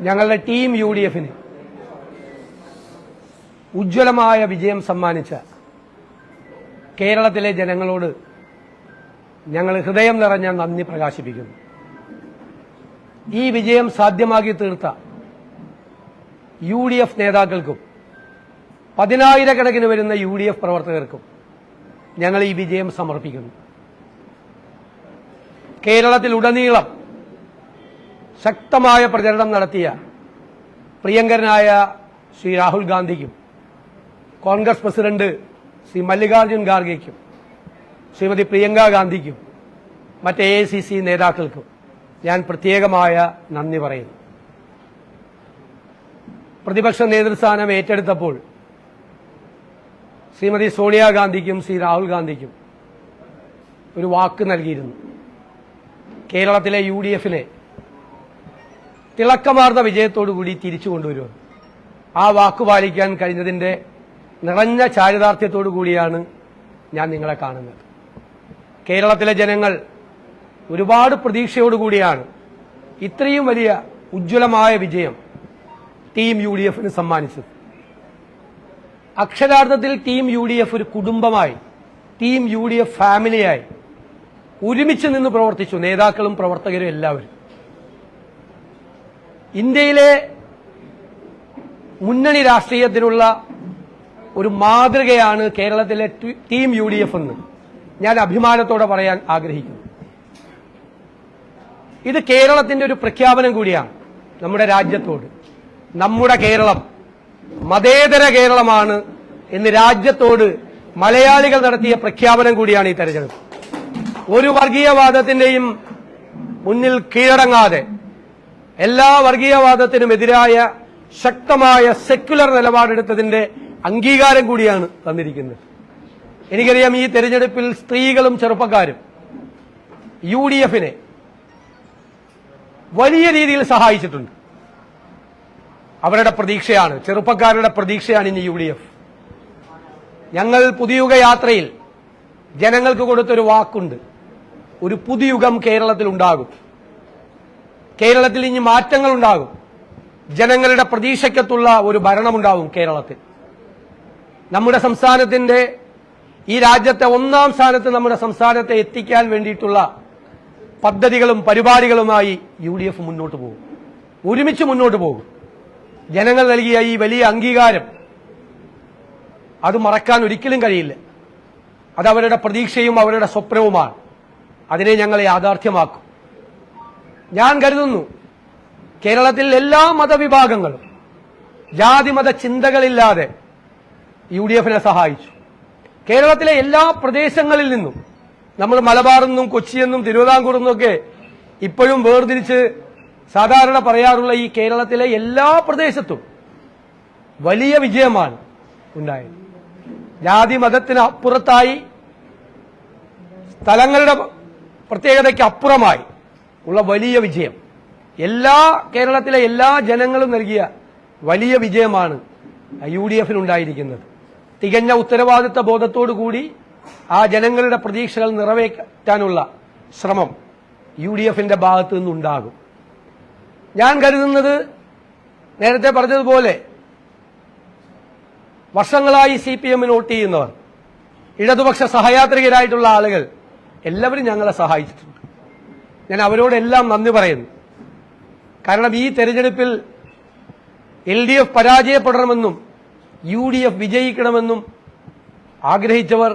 ഞങ്ങളുടെ ടീം UDFന് ഉജ്ജ്വലമായ വിജയം സമ്മാനിച്ച കേരളത്തിലെ ജനങ്ങളോട് ഞങ്ങൾ ഹൃദയം നിറഞ്ഞ നന്ദി പ്രകാശിപ്പിക്കുന്നു. ഈ വിജയം സാധ്യമാക്കി തീർത്ത UDF നേതാക്കൾക്കും 10,000-കണക്കിന് വരുന്ന UDF പ്രവർത്തകർക്കും ഞങ്ങൾ ഈ വിജയം സമർപ്പിക്കുന്നു. കേരളത്തിലുടനീളം ശക്തമായ പ്രചരണം നടത്തിയ പ്രിയങ്കരനായ ശ്രീ രാഹുൽ ഗാന്ധിക്കും കോൺഗ്രസ് പ്രസിഡന്റ് ശ്രീ മല്ലികാർജുൻ ഖാർഗെയ്ക്കും ശ്രീമതി പ്രിയങ്ക ഗാന്ധിക്കും മറ്റ് AICC നേതാക്കൾക്കും ഞാൻ പ്രത്യേകമായ നന്ദി പറയുന്നു. പ്രതിപക്ഷ നേതൃസ്ഥാനം ഏറ്റെടുത്തപ്പോൾ ശ്രീമതി സോണിയാഗാന്ധിക്കും ശ്രീ രാഹുൽ ഗാന്ധിക്കും ഒരു വാക്ക് നൽകിയിരുന്നു. കേരളത്തിലെ UDFനെ തിളക്കമാർന്ന വിജയത്തോടുകൂടി തിരിച്ചു കൊണ്ടുവരുമെന്ന്. ആ വാക്ക് പാലിക്കാൻ കഴിഞ്ഞതിന്റെ നിറഞ്ഞ ചാരിതാർത്ഥ്യത്തോടു കൂടിയാണ് ഞാൻ നിങ്ങളെ കാണുന്നത്. കേരളത്തിലെ ജനങ്ങൾ ഒരുപാട് പ്രതീക്ഷയോടുകൂടിയാണ് ഇത്രയും വലിയ ഉജ്ജ്വലമായ വിജയം ടീം UDFന് സമ്മാനിച്ചത്. അക്ഷരാർത്ഥത്തിൽ ടീം UDF ഒരു കുടുംബമായി, ടീം UDF ഫാമിലിയായി ഒരുമിച്ച് നിന്ന് പ്രവർത്തിച്ചു, നേതാക്കളും പ്രവർത്തകരും എല്ലാവരും. ഇന്ത്യയിലെ മുന്നണി രാഷ്ട്രീയത്തിനുള്ള ഒരു മാതൃകയാണ് കേരളത്തിലെ ടീം UDF എന്ന് ഞാൻ അഭിമാനത്തോടെ പറയാൻ ആഗ്രഹിക്കുന്നു. ഇത് കേരളത്തിന്റെ ഒരു പ്രഖ്യാപനം കൂടിയാണ് നമ്മുടെ രാജ്യത്തോട്. നമ്മുടെ കേരളം മതേതര കേരളമാണ് എന്ന് രാജ്യത്തോട് മലയാളികൾ നടത്തിയ പ്രഖ്യാപനം കൂടിയാണ് ഈ തെരഞ്ഞെടുപ്പ്. ഒരു വർഗീയവാദത്തിന്റെയും മുന്നിൽ കീഴടങ്ങാതെ എല്ലാ വർഗീയവാദത്തിനുമെതിരായ ശക്തമായ സെക്യുലർ നിലപാടെടുത്തതിന്റെ അംഗീകാരം കൂടിയാണ് തന്നിരിക്കുന്നത്. എനിക്കറിയാം ഈ തെരഞ്ഞെടുപ്പിൽ സ്ത്രീകളും ചെറുപ്പക്കാരും UDFനെ വലിയ രീതിയിൽ സഹായിച്ചിട്ടുണ്ട്. അവരുടെ പ്രതീക്ഷയാണ്, ചെറുപ്പക്കാരുടെ പ്രതീക്ഷയാണ് ഇനി UDF. ഞങ്ങൾ പുതുയുഗ യാത്രയിൽ ജനങ്ങൾക്ക് കൊടുത്തൊരു വാക്കുണ്ട്. ഒരു പുതുയുഗം കേരളത്തിൽ ഉണ്ടാകും. കേരളത്തിൽ ഇനി മാറ്റങ്ങൾ ഉണ്ടാകും. ജനങ്ങളുടെ പ്രതീക്ഷയ്ക്കത്തുള്ള ഒരു ഭരണമുണ്ടാകും കേരളത്തിൽ. നമ്മുടെ സംസ്ഥാനത്തിന്റെ, ഈ രാജ്യത്തെ ഒന്നാം സ്ഥാനത്ത് നമ്മുടെ സംസ്ഥാനത്തെ എത്തിക്കാൻ വേണ്ടിയിട്ടുള്ള പദ്ധതികളും പരിപാടികളുമായി UDF മുന്നോട്ട് പോകും. ഒരുമിച്ച് മുന്നോട്ട് പോകും. ജനങ്ങൾ നൽകിയ ഈ വലിയ അംഗീകാരം അത് മറക്കാൻ ഒരിക്കലും കഴിയില്ല. അത് അവരുടെ പ്രതീക്ഷയും അവരുടെ സ്വപ്നവുമാണ്. അതിനെ ഞങ്ങൾ യാഥാർത്ഥ്യമാക്കും. ഞാൻ കരുതുന്നു കേരളത്തിൽ എല്ലാ മതവിഭാഗങ്ങളും ജാതിമത ചിന്തകളില്ലാതെ UDFനെ സഹായിച്ചു. കേരളത്തിലെ എല്ലാ പ്രദേശങ്ങളിൽ നിന്നും, നമ്മൾ മലബാറെന്നും കൊച്ചിയെന്നും തിരുവിതാംകൂറെന്നും ഒക്കെ ഇപ്പോഴും വേർതിരിച്ച് സാധാരണ പറയാറുള്ള ഈ കേരളത്തിലെ എല്ലാ പ്രദേശത്തും വലിയ വിജയമാണ് ഉണ്ടായത്. ജാതി മതത്തിന് അപ്പുറത്തായി, സ്ഥലങ്ങളുടെ പ്രത്യേകതയ്ക്ക് അപ്പുറമായി ഉള്ള വലിയ വിജയം, കേരളത്തിലെ എല്ലാ ജനങ്ങളും നൽകിയ വലിയ വിജയമാണ് UDFനുണ്ടായിരിക്കുന്നത്. തികഞ്ഞ ഉത്തരവാദിത്ത ബോധത്തോടുകൂടി ആ ജനങ്ങളുടെ പ്രതീക്ഷകൾ നിറവേറ്റാനുള്ള ശ്രമം UDFന്റെ ഭാഗത്തു നിന്നുണ്ടാകും. ഞാൻ കരുതുന്നത്, നേരത്തെ പറഞ്ഞതുപോലെ വർഷങ്ങളായി CPMന് വോട്ട് ചെയ്യുന്നവർ, ഇടതുപക്ഷ സഹയാത്രികരായിട്ടുള്ള ആളുകൾ എല്ലാവരും ഞങ്ങളെ സഹായിച്ചിട്ടുണ്ട്. ഞാൻ അവരോടെല്ലാം നന്ദി പറയുന്നു. കാരണം ഈ തെരഞ്ഞെടുപ്പിൽ LDF പരാജയപ്പെടണമെന്നും UDF വിജയിക്കണമെന്നും ആഗ്രഹിച്ചവർ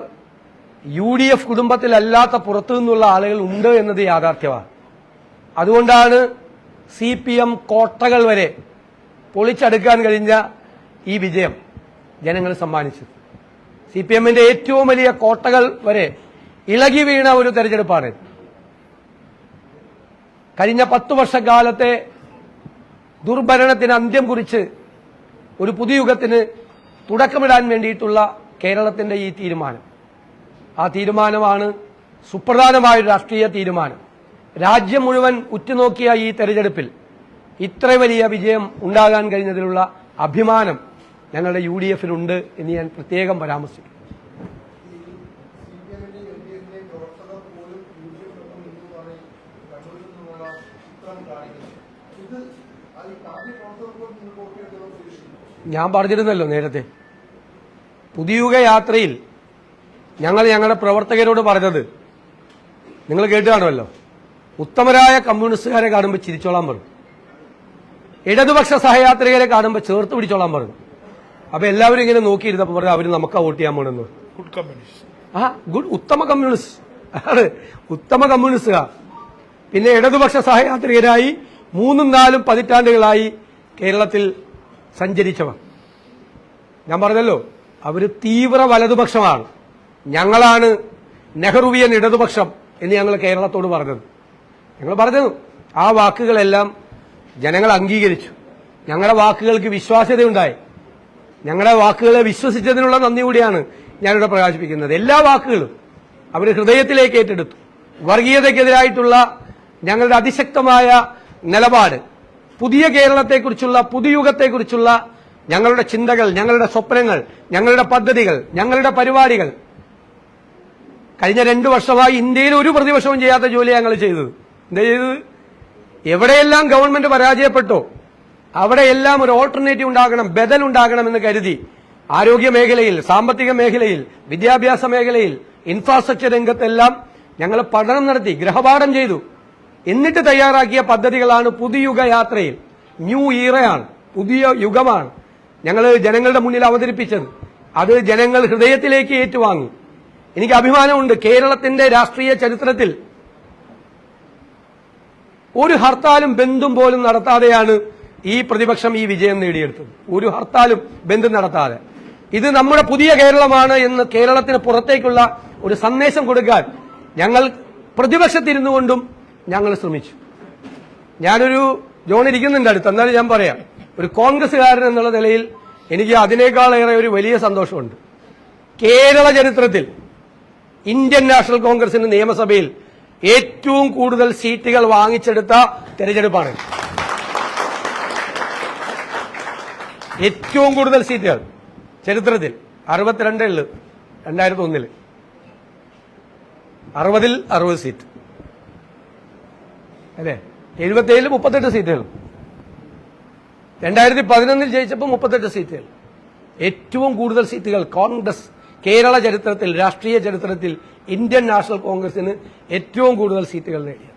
UDF കുടുംബത്തിലല്ലാത്ത പുറത്തു നിന്നുള്ള ആളുകൾ ഉണ്ട് എന്നത് യാഥാർത്ഥ്യമാണ്. അതുകൊണ്ടാണ് CPM കോട്ടകൾ വരെ പൊളിച്ചടുക്കാൻ കഴിഞ്ഞ ഈ വിജയം ജനങ്ങൾ സമ്മാനിച്ചത്. CPMന്റെ ഏറ്റവും വലിയ കോട്ടകൾ വരെ ഇളകി വീണ ഒരു തെരഞ്ഞെടുപ്പാണ്. കഴിഞ്ഞ 10 വർഷക്കാലത്തെ ദുർഭരണത്തിന് അന്ത്യം കുറിച്ച് ഒരു പുതുയുഗത്തിന് തുടക്കമിടാൻ വേണ്ടിയിട്ടുള്ള കേരളത്തിന്റെ ഈ തീരുമാനം, ആ തീരുമാനമാണ് സുപ്രധാനമായൊരു രാഷ്ട്രീയ തീരുമാനം. രാജ്യം മുഴുവൻ ഉറ്റുനോക്കിയ ഈ തെരഞ്ഞെടുപ്പിൽ ഇത്ര വലിയ വിജയം ഉണ്ടാകാൻ കഴിഞ്ഞതിലുള്ള അഭിമാനം ഞങ്ങളുടെ UDFനുണ്ട് എന്ന് ഞാൻ പ്രത്യേകം പരാമർശിക്കും. ഞാൻ പറഞ്ഞിരുന്നല്ലോ നേരത്തെ, പുതിയുഗ യാത്രയിൽ ഞങ്ങൾ ഞങ്ങളുടെ പ്രവർത്തകരോട് പറഞ്ഞത് നിങ്ങൾ കേട്ട് കാണുമല്ലോ. ഉത്തമരായ കമ്മ്യൂണിസ്റ്റുകാരെ കാണുമ്പോൾ ചിരിച്ചോളാൻ പറഞ്ഞു, ഇടതുപക്ഷ സഹയാത്രികരെ കാണുമ്പോൾ ചേർത്ത് പിടിച്ചോളാൻ പറഞ്ഞു. അപ്പൊ എല്ലാവരും ഇങ്ങനെ നോക്കിയിരുന്നപ്പോൾ പറഞ്ഞു അവര് നമുക്കാ വോട്ട് ചെയ്യാൻ പോണെന്ന്. Good communist. ഉത്തമ കമ്മ്യൂണിസ്റ്റ് ആണ്, ഉത്തമ കമ്മ്യൂണിസ്റ്റുകാർ. പിന്നെ ഇടതുപക്ഷ സഹയാത്രികരായി 3-4 പതിറ്റാണ്ടുകളായി കേരളത്തിൽ സഞ്ചരിച്ചവർ. ഞാൻ പറഞ്ഞല്ലോ അവര് തീവ്ര വലതുപക്ഷമാണ്, ഞങ്ങളാണ് നെഹ്റുവിയൻ ഇടതുപക്ഷം എന്ന് ഞങ്ങൾ കേരളത്തോട് പറഞ്ഞത്. ഞങ്ങൾ പറഞ്ഞത് ആ വാക്കുകളെല്ലാം ജനങ്ങൾ അംഗീകരിച്ചു. ഞങ്ങളുടെ വാക്കുകൾക്ക് വിശ്വാസ്യതയുണ്ടായി. ഞങ്ങളുടെ വാക്കുകളെ വിശ്വസിച്ചതിനുള്ള നന്ദി കൂടിയാണ് ഞാനിവിടെ പ്രകാശിപ്പിക്കുന്നത്. എല്ലാ വാക്കുകളും അവർ ഹൃദയത്തിലേക്ക് ഏറ്റെടുത്തു. വർഗീയതയ്ക്കെതിരായിട്ടുള്ള ഞങ്ങളുടെ അതിശക്തമായ നിലപാട്, പുതിയ കേരളത്തെക്കുറിച്ചുള്ള, പുതുയുഗത്തെക്കുറിച്ചുള്ള ഞങ്ങളുടെ ചിന്തകൾ, ഞങ്ങളുടെ സ്വപ്നങ്ങൾ, ഞങ്ങളുടെ പദ്ധതികൾ, ഞങ്ങളുടെ പരിപാടികൾ കഴിഞ്ഞ 2 വർഷമായി ഇന്ത്യയിൽ ഒരു പ്രതിപക്ഷവും ചെയ്യാത്ത ജോലിയാണ് ഞങ്ങൾ ചെയ്തത്. എന്താ ചെയ്തത്? എവിടെയെല്ലാം ഗവൺമെന്റ് പരാജയപ്പെട്ടോ അവിടെയെല്ലാം ഒരു ഓൾട്ടർനേറ്റീവ് ഉണ്ടാകണം, ബദൽ ഉണ്ടാകണമെന്ന് കരുതി ആരോഗ്യ മേഖലയിൽ, സാമ്പത്തിക മേഖലയിൽ, വിദ്യാഭ്യാസ മേഖലയിൽ, ഇൻഫ്രാസ്ട്രക്ചർ രംഗത്തെല്ലാം ഞങ്ങൾ പഠനം നടത്തി, ഗൃഹപാഠം ചെയ്തു. എന്നിട്ട് തയ്യാറാക്കിയ പദ്ധതികളാണ് പുതുയുഗ യാത്രയിൽ. ന്യൂ ഈറയാണ്, പുതിയ യുഗമാണ് ഞങ്ങൾ ജനങ്ങളുടെ മുന്നിൽ അവതരിപ്പിച്ചത്. അത് ജനങ്ങൾ ഹൃദയത്തിലേക്ക് ഏറ്റുവാങ്ങി. എനിക്ക് അഭിമാനമുണ്ട്, കേരളത്തിന്റെ രാഷ്ട്രീയ ചരിത്രത്തിൽ ഒരു ഹർത്താലും ബന്ധും പോലും നടത്താതെയാണ് ഈ പ്രതിപക്ഷം ഈ വിജയം നേടിയെടുത്തത്. ഒരു ഹർത്താലും ബന്ധം നടത്താതെ. ഇത് നമ്മുടെ പുതിയ കേരളമാണ് എന്ന് കേരളത്തിന് പുറത്തേക്കുള്ള ഒരു സന്ദേശം കൊടുക്കാൻ ഞങ്ങൾ പ്രതിപക്ഷത്തിരുന്നു കൊണ്ടും ഞങ്ങൾ ശ്രമിച്ചു. ഞാനൊരു ജോൺ ഇരിക്കുന്നുണ്ട് അടുത്ത്, എന്നാലും ഞാൻ പറയാം, ഒരു കോൺഗ്രസ്സുകാരൻ എന്നുള്ള നിലയിൽ എനിക്ക് അതിനേക്കാളേറെ ഒരു വലിയ സന്തോഷമുണ്ട്. കേരള ചരിത്രത്തിൽ ഇന്ത്യൻ നാഷണൽ കോൺഗ്രസിന് നിയമസഭയിൽ ഏറ്റവും കൂടുതൽ സീറ്റുകൾ വാങ്ങിച്ചെടുത്ത തെരഞ്ഞെടുപ്പാണ്. ഏറ്റവും കൂടുതൽ സീറ്റുകൾ ചരിത്രത്തിൽ 62 ഉള്ളു. 2001 60-ൽ 60 സീറ്റ് അല്ലേ, 77-ൽ 38 സീറ്റുകൾ, 2011 ജയിച്ചപ്പോൾ 38 സീറ്റുകൾ. ഏറ്റവും കൂടുതൽ സീറ്റുകൾ കോൺഗ്രസ് കേരള ചരിത്രത്തിൽ, രാഷ്ട്രീയ ചരിത്രത്തിൽ ഇന്ത്യൻ നാഷണൽ കോൺഗ്രസിന് ഏറ്റവും കൂടുതൽ സീറ്റുകൾ നേടിയത്.